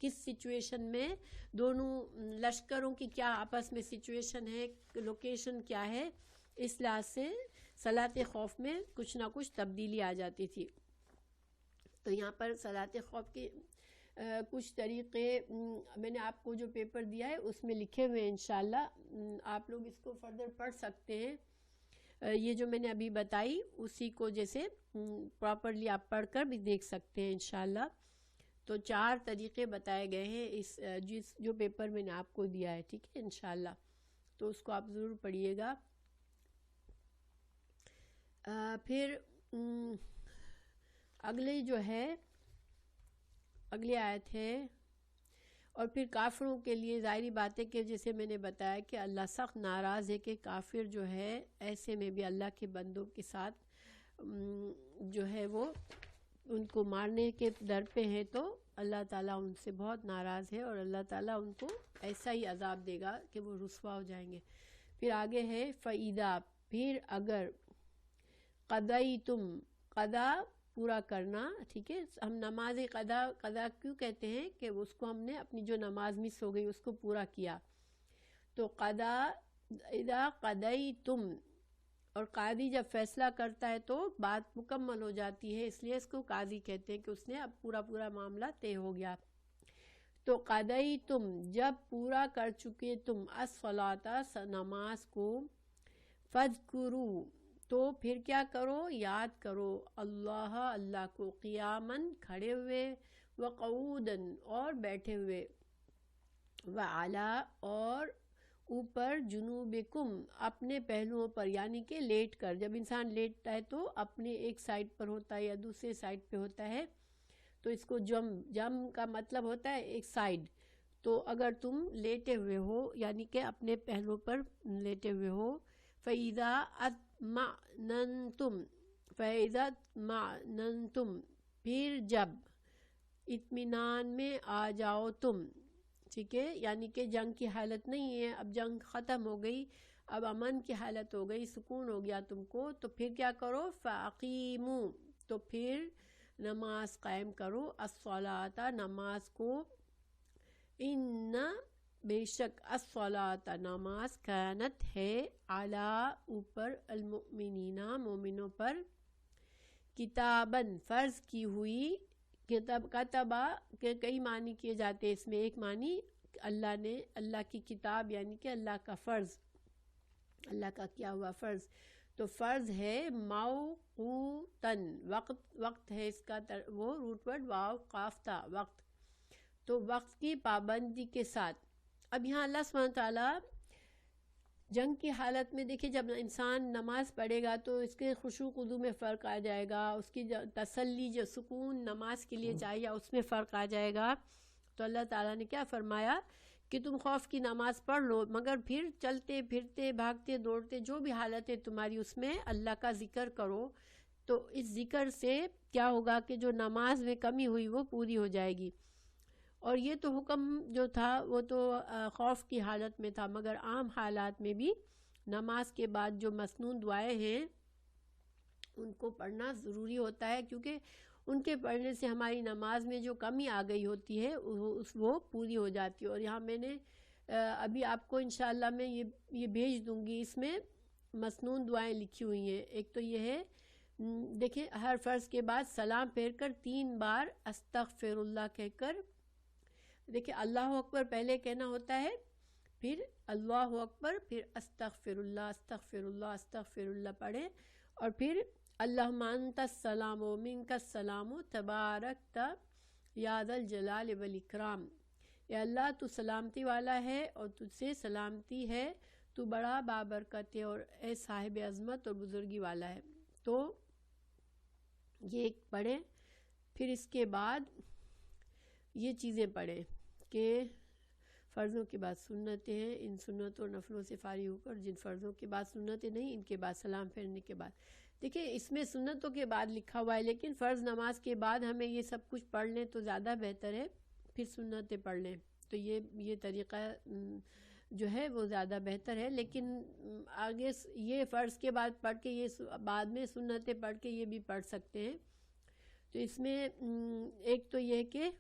کس سچویشن میں دونوں لشکروں کی کیا آپس میں سچویشن ہے، لوکیشن کیا ہے، اس لحاظ سے صلاۃ خوف میں کچھ نہ کچھ تبدیلی آ جاتی تھی. تو یہاں پر صلاۃ خوف کے کچھ طریقے میں نے آپ کو جو پیپر دیا ہے اس میں لکھے ہوئے ہیں، انشاءاللہ آپ لوگ اس کو فردر پڑھ سکتے ہیں. یہ جو میں نے ابھی بتائی اسی کو جیسے پراپرلی آپ پڑھ کر بھی دیکھ سکتے ہیں انشاءاللہ. تو 4 طریقے بتائے گئے ہیں اس جو پیپر میں نے آپ کو دیا ہے. ٹھیک ہے انشاءاللہ، تو اس کو آپ ضرور پڑھیے گا. پھر اگلی آیت ہے، اور پھر کافروں کے لیے ظاہری بات ہے کہ جیسے میں نے بتایا کہ اللہ سخت ناراض ہے کہ کافر جو ہے ایسے میں بھی اللہ کے بندوں کے ساتھ جو ہے وہ ان کو مارنے کے در پہ ہے، تو اللہ تعالیٰ ان سے بہت ناراض ہے اور اللہ تعالیٰ ان کو ایسا ہی عذاب دے گا کہ وہ رسوا ہو جائیں گے۔ پھر آگے ہے فَإِذَا، پھر اگر قَضَيْتُمْ، قضا پورا کرنا، ٹھیک ہے، ہم نماز قضا کیوں کہتے ہیں کہ اس کو ہم نے اپنی جو نماز مس ہو گئی اس کو پورا کیا، تو قضا اذا قضیتم، اور قاضی جب فیصلہ کرتا ہے تو بات مکمل ہو جاتی ہے، اس لیے اس کو قاضی کہتے ہیں کہ اس نے اب پورا معاملہ طے ہو گیا۔ تو قضیتم، جب پورا کر چکے تم الصلاۃ، نماز کو، فاذکروا، تو پھر کیا کرو، یاد کرو، اللہ کو، قیاماً، کھڑے ہوئے، وقعوداً، اور بیٹھے ہوئے، وعلا، اور اوپر، جنوبکم، اپنے پہلوؤں پر، یعنی کہ لیٹ کر، جب انسان لیٹتا ہے تو اپنے ایک سائڈ پر ہوتا ہے یا دوسرے سائڈ پہ ہوتا ہے، تو اس کو جم کا مطلب ہوتا ہے ایک سائڈ، تو اگر تم لیٹے ہوئے ہو یعنی کہ اپنے پہلوؤں پر لیٹے ہوئے ہو، فَإِذَا اطْمَأْنَنْتُمْ، فَإِذَا اطْمَأْنَنْتُمْ، پھر جب اطمینان میں آ جاؤ تم، ٹھیک ہے، یعنی کہ جنگ کی حالت نہیں ہے، اب جنگ ختم ہو گئی، اب امن کی حالت ہو گئی، سکون ہو گیا تم کو، تو پھر کیا کرو، فَأَقِیمُوا، تو پھر نماز قائم کرو، الصلاۃ، نماز کو، ان، بے شک، الصلاۃ، نماز، کانت، ہے، علی، اوپر، المؤمنین، مومنوں پر، کتاباً، فرض کی ہوئی، کتبہ کے کئی معنی کیے جاتے ہیں، اس میں ایک معنی اللہ نے، اللہ کی کتاب یعنی کہ اللہ کا فرض، اللہ کا کیا ہوا فرض، تو فرض ہے موقوتاً، وقت ہے اس کا، وہ روٹ ورڈ واو قاف تھا، وقت، تو وقت کی پابندی کے ساتھ۔ اب یہاں اللہ سبحانہ تعالیٰ جنگ کی حالت میں، دیکھیں جب انسان نماز پڑھے گا تو اس کے خشوع خضوع میں فرق آ جائے گا، اس کی تسلی، جو سکون نماز کے لیے چاہیے اس میں فرق آ جائے گا، تو اللہ تعالیٰ نے کیا فرمایا کہ تم خوف کی نماز پڑھ لو، مگر پھر چلتے پھرتے، بھاگتے دوڑتے، جو بھی حالت ہے تمہاری، اس میں اللہ کا ذکر کرو، تو اس ذکر سے کیا ہوگا کہ جو نماز میں کمی ہوئی وہ پوری ہو جائے گی۔ اور یہ تو حکم جو تھا وہ تو خوف کی حالت میں تھا، مگر عام حالات میں بھی نماز کے بعد جو مسنون دعائیں ہیں ان کو پڑھنا ضروری ہوتا ہے، کیونکہ ان کے پڑھنے سے ہماری نماز میں جو کمی آ گئی ہوتی ہے وہ پوری ہو جاتی ہے۔ اور یہاں میں نے ابھی آپ کو انشاءاللہ میں یہ بھیج دوں گی، اس میں مسنون دعائیں لکھی ہوئی ہیں۔ ایک تو یہ ہے، دیکھیں ہر فرض کے بعد سلام پھیر کر 3 بار استغفر اللہ کہہ کر، دیکھیں اللہ اکبر پہلے کہنا ہوتا ہے، پھر اللہ اکبر، پھر استغفر اللہ، استغفر اللہ، استغفر اللہ پڑھیں، اور پھر اللہم انت السلام و منک السلام تبارکت یا ذا الجلال والاکرام، اے اللہ تو سلامتی والا ہے اور تجھ سے سلامتی ہے، تو بڑا بابرکت ہے اور اے صاحب عظمت اور بزرگی والا ہے۔ تو یہ ایک پڑھیں، پھر اس کے بعد یہ چیزیں پڑھیں کہ فرضوں کے بعد سنتیں ہیں، ان سنتوں اور نفلوں سے فارغ ہو کر جن فرضوں کے بعد سنتیں نہیں، ان کے بعد سلام پھیرنے کے بعد، دیکھیں اس میں سنتوں کے بعد لکھا ہوا ہے، لیکن فرض نماز کے بعد ہمیں یہ سب کچھ پڑھ لیں تو زیادہ بہتر ہے، پھر سنتیں پڑھ لیں، تو یہ طریقہ جو ہے وہ زیادہ بہتر ہے، لیکن آگے یہ فرض کے بعد پڑھ کے، یہ بعد میں سنتیں پڑھ کے یہ بھی پڑھ سکتے ہیں۔ تو اس میں ایک تو یہ کہ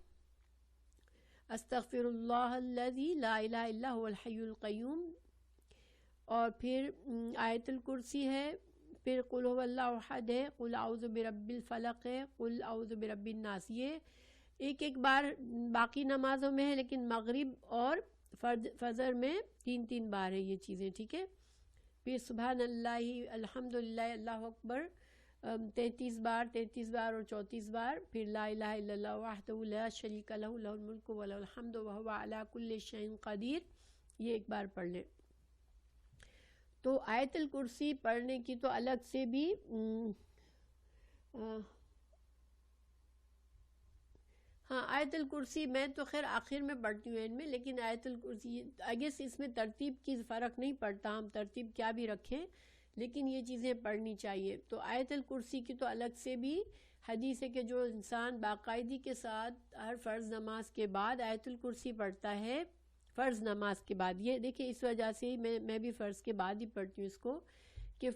استغفر اللہ الذی لا الہ الا هو الحی القیوم، اور پھر آیت الکرسی ہے، پھر قل هو اللہ احد ہے، قل اعوذ برب الفلق ہے، قل اعوذ برب الناس، یہ ایک بار باقی نمازوں میں ہے، لیکن مغرب اور فجر میں 3 بار ہے یہ چیزیں، ٹھیک ہے۔ پھر سبحان اللہ، الحمدللہ، اللہ اکبر 33 بار اور 34 بار، پھر لا الہ الا اللہ وحدہ لا شریک لہ لہ الملک و لہ الحمد وہو علی کل شیء قدیر، یہ ایک بار پڑھ لیں۔ تو آیت الکرسی پڑھنے کی تو الگ سے بھی ہاں آیت الکرسی میں تو خیر آخر میں پڑھتی ہوں ان میں، لیکن آیت الکرسی آئی گیس اس میں ترتیب کی فرق نہیں پڑتا، ہم ترتیب کیا بھی رکھیں لیکن یہ چیزیں پڑھنی چاہیے. تو آیت الکرسی کی تو الگ سے بھی حدیث ہے کہ جو انسان باقاعدگی کے ساتھ ہر فرض نماز کے بعد آیت الکرسی پڑھتا ہے، فرض نماز کے بعد، یہ دیکھیں اس وجہ سے ہی میں بھی فرض کے بعد ہی پڑھتی ہوں اس کو، کہ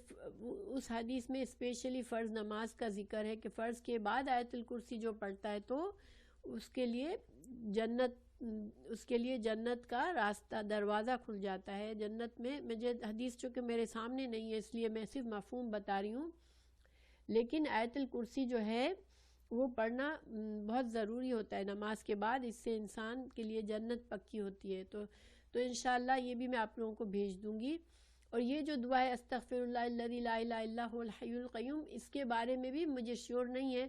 اس حدیث میں اسپیشلی فرض نماز کا ذکر ہے کہ فرض کے بعد آیت الکرسی جو پڑھتا ہے تو اس کے لیے جنت کا راستہ دروازہ کھل جاتا ہے. جنت میں مجھے حدیث چونکہ میرے سامنے نہیں ہے اس لیے میں صرف مفہوم بتا رہی ہوں، لیکن آیت الکرسی جو ہے وہ پڑھنا بہت ضروری ہوتا ہے نماز کے بعد، اس سے انسان کے لیے جنت پکی ہوتی ہے. تو انشاءاللہ یہ بھی میں آپ لوگوں کو بھیج دوں گی. اور یہ جو دعا ہے استغفر اللہ الذی لا الہ الا هو الحی القیوم، اس کے بارے میں بھی مجھے شیور نہیں ہے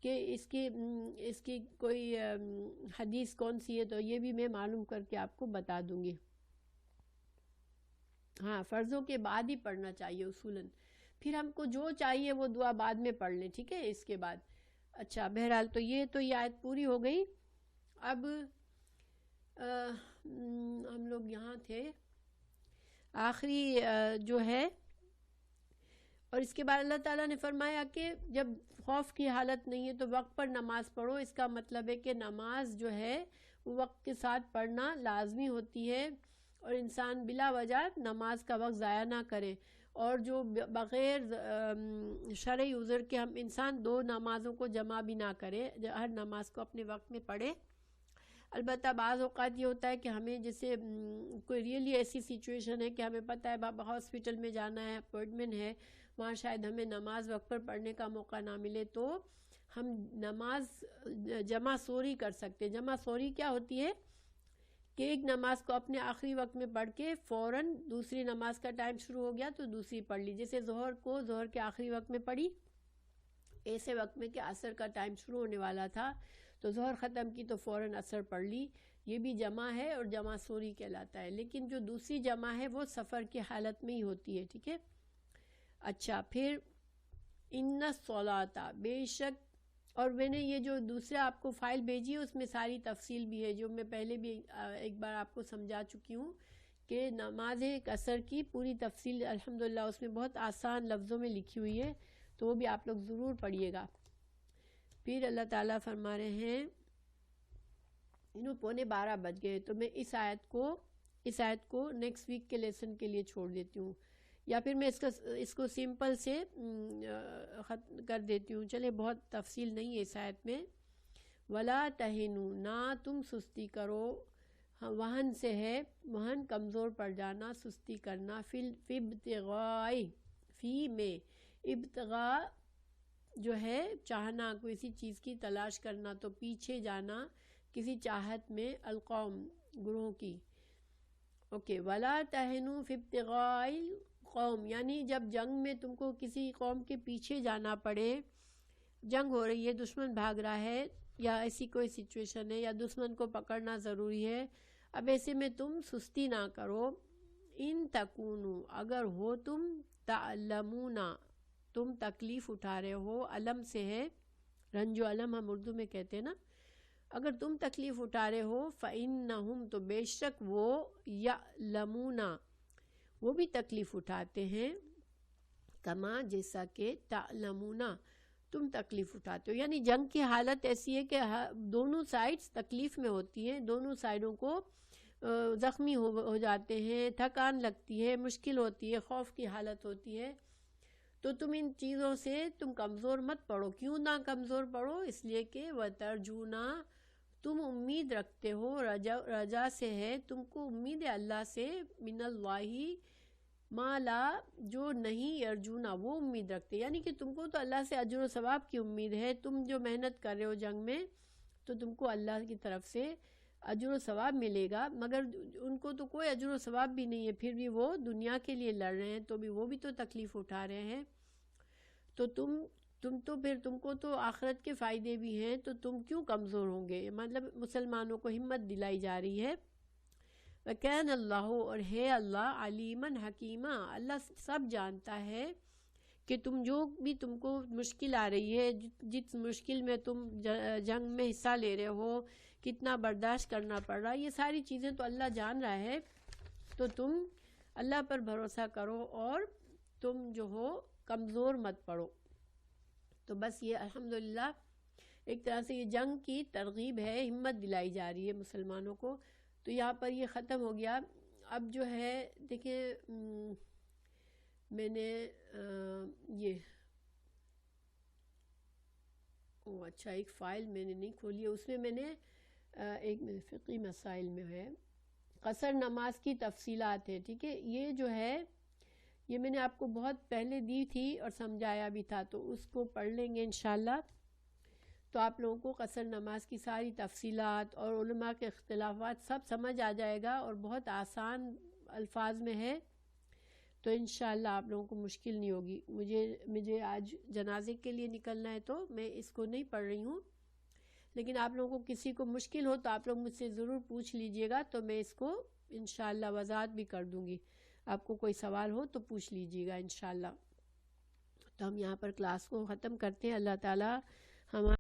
کہ اس کی کوئی حدیث کون سی ہے، تو یہ بھی میں معلوم کر کے آپ کو بتا دوں گی. ہاں فرضوں کے بعد ہی پڑھنا چاہیے اصولاً، پھر ہم کو جو چاہیے وہ دعا بعد میں پڑھ لیں، ٹھیک ہے اس کے بعد. اچھا بہرحال تو یہ آیت پوری ہو گئی. اب ہم لوگ یہاں تھے آخری جو ہے، اور اس کے بعد اللہ تعالیٰ نے فرمایا کہ جب خوف کی حالت نہیں ہے تو وقت پر نماز پڑھو. اس کا مطلب ہے کہ نماز جو ہے وہ وقت کے ساتھ پڑھنا لازمی ہوتی ہے، اور انسان بلا وجہ نماز کا وقت ضائع نہ کرے. اور جو بغیر شرعی عذر کے ہم انسان دو نمازوں کو جمع بھی نہ کرے، ہر نماز کو اپنے وقت میں پڑھے. البتہ بعض اوقات یہ ہوتا ہے کہ ہمیں جیسے کوئی ریئلی ایسی سچویشن ہے کہ ہمیں پتہ ہے ہاسپٹل میں جانا ہے، اپوائنٹمنٹ ہے، وہاں شاید ہمیں نماز وقت پر پڑھنے کا موقع نہ ملے، تو ہم نماز جمع سوری کر سکتے. جمع سوری کیا ہوتی ہے کہ ایک نماز کو اپنے آخری وقت میں پڑھ کے فوراً دوسری نماز کا ٹائم شروع ہو گیا تو دوسری پڑھ لی. جیسے ظہر کے آخری وقت میں پڑھی، ایسے وقت میں کہ عصر کا ٹائم شروع ہونے والا تھا تو ظہر ختم کی تو فوراً عصر پڑھ لی. یہ بھی جمع ہے اور جمع سوری کہلاتا ہے. لیکن جو دوسری جمع ہے وہ سفر کی حالت میں ہی ہوتی ہے، ٹھیک ہے. اچھا پھر ان الصلاۃ، بے شک، اور میں نے یہ جو دوسرا آپ کو فائل بھیجی ہے اس میں ساری تفصیل بھی ہے جو میں پہلے بھی ایک بار آپ کو سمجھا چکی ہوں کہ نماز عصر کی پوری تفصیل الحمدللہ اس میں بہت آسان لفظوں میں لکھی ہوئی ہے، تو وہ بھی آپ لوگ ضرور پڑھیے گا. پھر اللہ تعالیٰ فرما رہے ہیں 11:45 بج گئے، تو میں اس آیت کو نیکسٹ ویک کے لیسن کے لیے چھوڑ دیتی ہوں، یا پھر میں اس کو سمپل سے ختم کر دیتی ہوں. چلے بہت تفصیل نہیں ہے اس آیت میں. ولا تہنوا، نہ تم سستی کرو. وہن سے ہے وہن کمزور پڑ جانا، سستی کرنا. فی ابتغاء، فی میں، ابتغاء جو ہے چاہنا، کسی چیز کی تلاش کرنا، تو پیچھے جانا کسی چاہت میں، القوم گروہ کی. اوکے ولا تہنوا فی ابتغاء قوم، یعنی جب جنگ میں تم کو کسی قوم کے پیچھے جانا پڑے، جنگ ہو رہی ہے، دشمن بھاگ رہا ہے، یا ایسی کوئی سچویشن ہے، یا دشمن کو پکڑنا ضروری ہے، اب ایسے میں تم سستی نہ کرو. ان تکونوا، اگر ہو تم، تعلمون، تم تکلیف اٹھا رہے ہو، علم سے ہے، رنج و علم ہم اردو میں کہتے ہیں نا، اگر تم تکلیف اٹھا رہے ہو، فإنہم، تو بے شک وہ، یعلمون، وہ بھی تکلیف اٹھاتے ہیں، کما جیسا کہ تعلمون، تم تکلیف اٹھاتے ہو. یعنی جنگ کی حالت ایسی ہے کہ دونوں سائڈز تکلیف میں ہوتی ہیں، دونوں سائڈوں کو زخمی ہو جاتے ہیں، تھکان لگتی ہے، مشکل ہوتی ہے، خوف کی حالت ہوتی ہے. تو تم ان چیزوں سے تم کمزور مت پڑو. کیوں نہ کمزور پڑو؟ اس لیے کہ وَتَرْجُونَ، تم امید رکھتے ہو، رجا سے ہے، تم کو امید ہے اللہ سے، من اللہ، ما لا، جو نہیں، ارجونا، وہ امید رکھتے. یعنی کہ تم کو تو اللہ سے اجر و ثواب کی امید ہے، تم جو محنت کر رہے ہو جنگ میں تو تم کو اللہ کی طرف سے اجر و ثواب ملے گا. مگر ان کو تو کوئی اجر و ثواب بھی نہیں ہے، پھر بھی وہ دنیا کے لیے لڑ رہے ہیں، تو بھی وہ بھی تو تکلیف اٹھا رہے ہیں. تو تم کو تو آخرت کے فائدے بھی ہیں، تو تم کیوں کمزور ہوں گے؟ مطلب مسلمانوں کو ہمت دلائی جا رہی ہے. وَكَانَ اللَّهُ، اور ہے اللہ، علیمًا حکیمًا، اللہ سب جانتا ہے کہ تم جو بھی تم کو مشکل آ رہی ہے، جس مشکل میں تم جنگ میں حصہ لے رہے ہو، کتنا برداشت کرنا پڑ رہا ہے، یہ ساری چیزیں تو اللہ جان رہا ہے. تو تم اللہ پر بھروسہ کرو اور تم جو ہو کمزور مت پڑو. تو بس یہ الحمدللہ ایک طرح سے یہ جنگ کی ترغیب ہے، ہمت دلائی جا رہی ہے مسلمانوں کو. تو یہاں پر یہ ختم ہو گیا. اب جو ہے دیکھیں میں نے یہ اچھا ایک فائل میں نے نہیں کھولی ہے، اس میں نے ایک فقہی مسائل میں ہے قصر نماز کی تفصیلات ہے. ٹھیک ہے، یہ جو ہے یہ میں نے آپ کو بہت پہلے دی تھی اور سمجھایا بھی تھا، تو اس کو پڑھ لیں گے انشاءاللہ. تو آپ لوگوں کو قصر نماز کی ساری تفصیلات اور علماء کے اختلافات سب سمجھ آ جائے گا، اور بہت آسان الفاظ میں ہے. تو انشاءاللہ آپ لوگوں کو مشکل نہیں ہوگی. مجھے آج جنازے کے لیے نکلنا ہے تو میں اس کو نہیں پڑھ رہی ہوں، لیکن آپ لوگوں کو کسی کو مشکل ہو تو آپ لوگ مجھ سے ضرور پوچھ لیجئے گا، تو میں اس کو انشاءاللہ وضاحت بھی کر دوں گی. آپ کو کوئی سوال ہو تو پوچھ لیجئے گا انشاءاللہ. تو ہم یہاں پر کلاس کو ختم کرتے ہیں. اللہ تعالی ہمارے